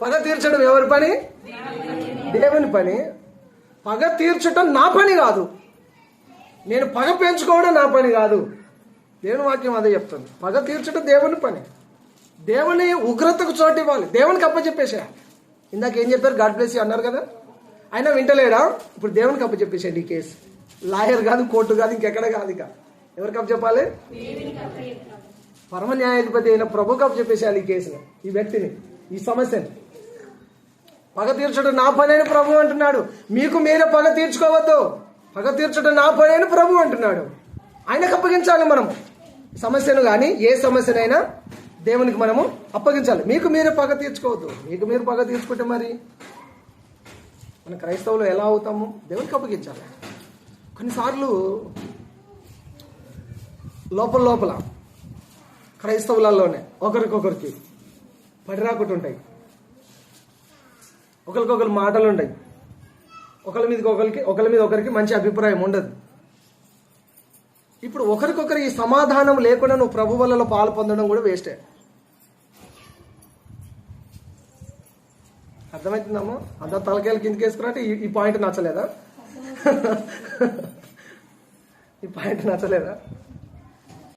పగ తీర్చడం ఎవరి పని? దేవుని పని. పగ తీర్చడం నా పని కాదు. నేను పగ పెంచుకోవడం నా పని కాదు. దేవుని వాక్యం అదే చెప్తుంది. పగ తీర్చడం దేవుని పని. దేవుని ఉగ్రతకు చోటు ఇవ్వాలి. దేవునికి అప్పచెప్పేసేయాలి. ఇందాక ఏం చెప్పారు? గాడ్ బ్లెస్ యూ అన్నారు కదా. అయినా వింటలేడా? ఇప్పుడు దేవునికి అప్పచెప్పేసేయండి ఈ కేసు. లాయర్ కాదు, కోర్టు కాదు, ఇంకెక్కడ కాదు. ఇక ఎవరికి అప్పచెప్పాలి? పరమ న్యాయాధిపతి అయిన ప్రభుకి అప్పచెప్పేసేయాలి ఈ కేసుని, ఈ వ్యక్తిని, ఈ సమస్యని. పగ తీర్చడం నా పని అని ప్రభు అంటున్నాడు. మీకు మీరే పగ తీర్చుకోవద్దు. పగ తీర్చడం నా పని అని ప్రభు అంటున్నాడు. ఆయనకు అప్పగించాలి మనం సమస్యను. కానీ ఏ సమస్యనైనా దేవునికి మనము అప్పగించాలి. మీకు మీరే పగ తీర్చుకోవద్దు. మీకు మీరు పగ తీర్చుకుంటే మరి మన క్రైస్తవులు ఎలా అవుతాము? దేవునికి అప్పగించాలి. కొన్నిసార్లు లోపల క్రైస్తవులలోనే ఒకరికొకరికి పడిరాకుంటుంటాయి. ఒకరికొకరు మాటలు ఉంటాయి. ఒకరి మీద ఒకరికి మంచి అభిప్రాయం ఉండదు. ఇప్పుడు ఒకరికొకరు ఈ సమాధానం లేకుండా నువ్వు ప్రభు వల్ల పాలు పొందడం కూడా వేస్టే. అర్థమవుతుందమ్మా? అంత తలకాయలు కిందకి వేసుకున్నట్టు ఈ పాయింట్ నచ్చలేదా? ఈ పాయింట్ నచ్చలేదా?